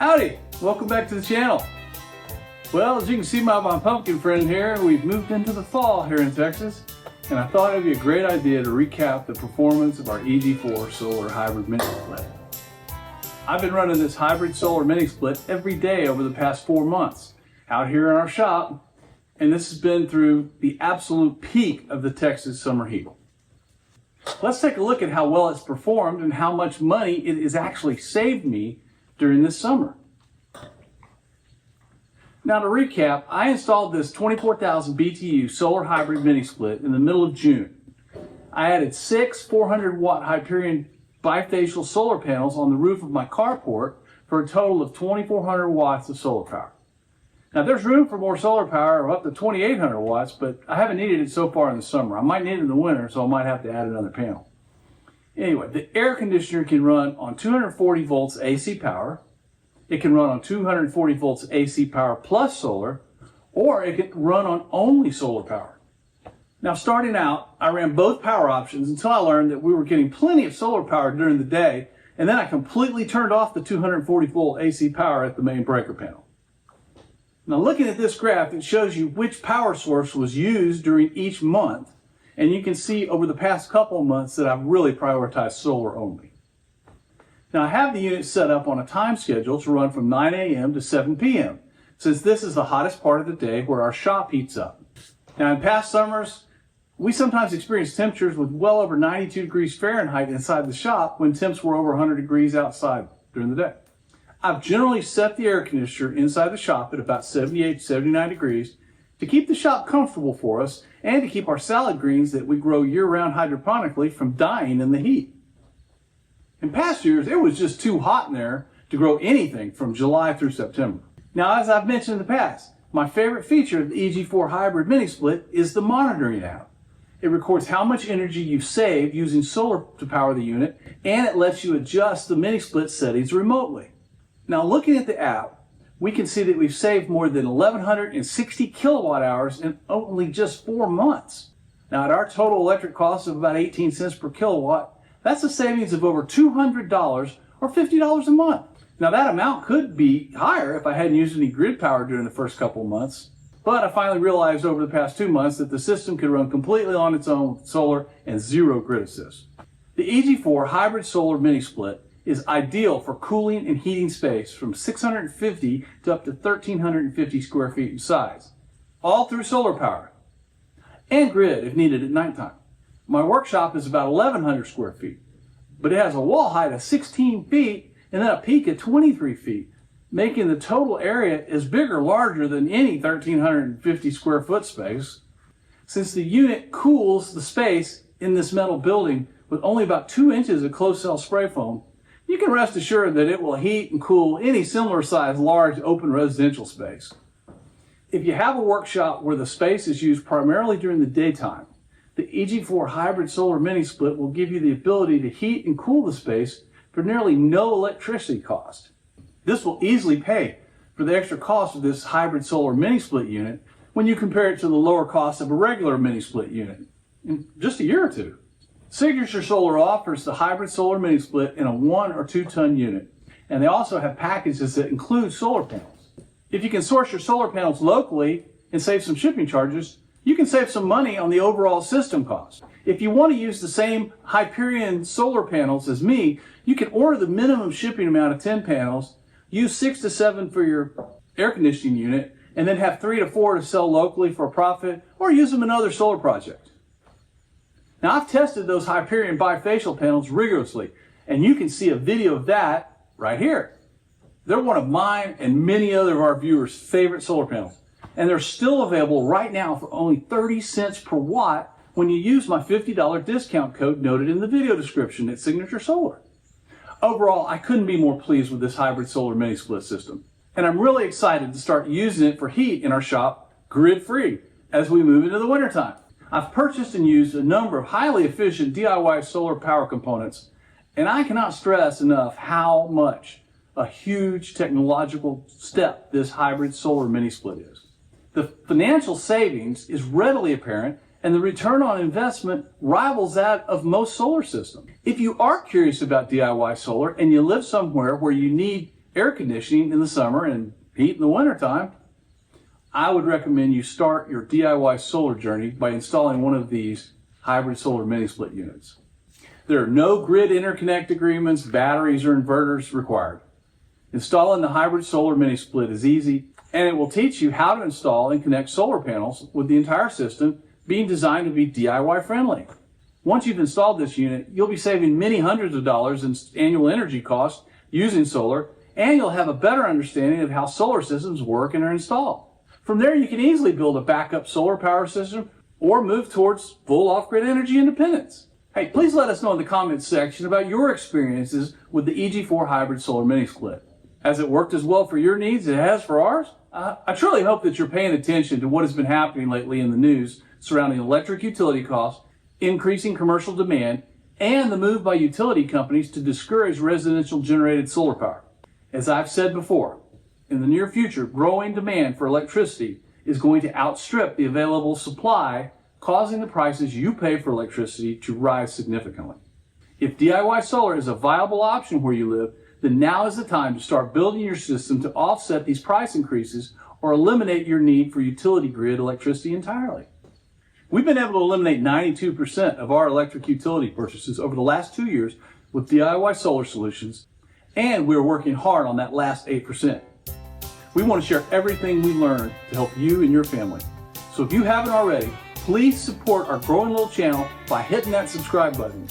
Howdy, welcome back to the channel. Well, as you can see by my pumpkin friend here, we've moved into the fall here in Texas, and I thought it'd be a great idea to recap the performance of our EG4 Solar Hybrid Mini Split. I've been running this Hybrid Solar Mini Split every day over the past 4 months out here in our shop, and this has been through the absolute peak of the Texas summer heat. Let's take a look at how well it's performed and how much money it has actually saved me during this summer. Now to recap, I installed this 24,000 BTU Solar Hybrid Mini Split in the middle of June. I added 6 400-watt Hyperion bifacial solar panels on the roof of my carport for a total of 2,400 watts of solar power. Now there's room for more solar power of up to 2,800 watts, but I haven't needed it so far in the summer. I might need it in the winter, so I might have to add another panel. Anyway, the air conditioner can run on 240 volts AC power. It can run on 240 volts AC power plus solar, or it can run on only solar power. Now starting out, I ran both power options until I learned that we were getting plenty of solar power during the day, and then I completely turned off the 240 volt AC power at the main breaker panel. Now looking at this graph, it shows you which power source was used during each month, and you can see over the past couple of months that I've really prioritized solar only. Now I have the unit set up on a time schedule to run from 9 a.m. to 7 p.m. since this is the hottest part of the day where our shop heats up. Now in past summers, we sometimes experience temperatures with well over 92 degrees Fahrenheit inside the shop when temps were over 100 degrees outside during the day. I've generally set the air conditioner inside the shop at about 78 to 79 degrees to keep the shop comfortable for us and to keep our salad greens that we grow year-round hydroponically from dying in the heat. In past years, it was just too hot in there to grow anything from July through September. Now, as I've mentioned in the past, my favorite feature of the EG4 Hybrid Mini Split is the monitoring app. It records how much energy you've saved using solar to power the unit, and it lets you adjust the Mini Split settings remotely. Now, looking at the app, we can see that we've saved more than 1,160 kilowatt hours in only just 4 months. Now, at our total electric cost of about 18 cents per kilowatt, that's a savings of over $200 or $50 a month. Now, that amount could be higher if I hadn't used any grid power during the first couple of months, but I finally realized over the past 2 months that the system could run completely on its own with solar and zero grid assist. The EG4 Hybrid Solar Mini Split is ideal for cooling and heating space from 650 to up to 1,350 square feet in size, all through solar power, and grid if needed at nighttime. My workshop is about 1,100 square feet, but it has a wall height of 16 feet and then a peak of 23 feet, making the total area as big or larger than any 1,350 square foot space. Since the unit cools the space in this metal building with only about 2 inches of closed cell spray foam, you can rest assured that it will heat and cool any similar sized large open residential space. If you have a workshop where the space is used primarily during the daytime, the EG4 Hybrid Solar Mini Split will give you the ability to heat and cool the space for nearly no electricity cost. This will easily pay for the extra cost of this Hybrid Solar Mini Split unit when you compare it to the lower cost of a regular Mini Split unit in just a year or two. Signature Solar offers the Hybrid Solar Mini Split in a 1 or 2 ton unit, and they also have packages that include solar panels. If you can source your solar panels locally and save some shipping charges, you can save some money on the overall system cost. If you want to use the same Hyperion solar panels as me, you can order the minimum shipping amount of 10 panels, use 6 to 7 for your air conditioning unit, and then have 3 to 4 to sell locally for a profit, or use them in other solar projects. Now, I've tested those Hyperion bifacial panels rigorously, and you can see a video of that right here. They're one of mine and many other of our viewers' favorite solar panels, and they're still available right now for only 30 cents per watt when you use my $50 discount code noted in the video description at Signature Solar. Overall, I couldn't be more pleased with this Hybrid Solar Mini Split system, and I'm really excited to start using it for heat in our shop grid-free as we move into the wintertime. I've purchased and used a number of highly efficient DIY solar power components, and I cannot stress enough how much a huge technological step this Hybrid Solar Mini Split is. The financial savings is readily apparent, and the return on investment rivals that of most solar systems. If you are curious about DIY solar and you live somewhere where you need air conditioning in the summer and heat in the wintertime, I would recommend you start your DIY solar journey by installing one of these hybrid solar mini split units. There are no grid interconnect agreements, batteries, or inverters required. Installing the hybrid solar mini split is easy, and it will teach you how to install and connect solar panels with the entire system being designed to be DIY friendly. Once you've installed this unit, you'll be saving many hundreds of dollars in annual energy costs using solar, and you'll have a better understanding of how solar systems work and are installed. From there, you can easily build a backup solar power system or move towards full off-grid energy independence. Hey, please let us know in the comments section about your experiences with the EG4 Hybrid Solar Mini Split. Has it worked as well for your needs as it has for ours? I truly hope that you're paying attention to what has been happening lately in the news surrounding electric utility costs, increasing commercial demand, and the move by utility companies to discourage residential generated solar power. As I've said before, in the near future, growing demand for electricity is going to outstrip the available supply, causing the prices you pay for electricity to rise significantly. If DIY solar is a viable option where you live, then now is the time to start building your system to offset these price increases or eliminate your need for utility grid electricity entirely. We've been able to eliminate 92% of our electric utility purchases over the last 2 years with DIY solar solutions, and we're working hard on that last 8%. We want to share everything we learned to help you and your family. So if you haven't already, please support our growing little channel by hitting that subscribe button.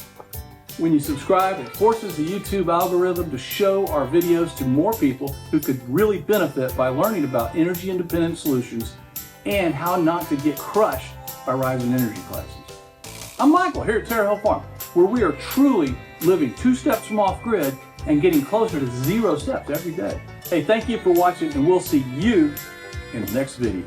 When you subscribe, it forces the YouTube algorithm to show our videos to more people who could really benefit by learning about energy independent solutions and how not to get crushed by rising energy prices. I'm Michael here at Terre Hill Farm, where we are truly living 2 steps from off-grid and getting closer to 0 steps every day. Hey, thank you for watching, and we'll see you in the next video.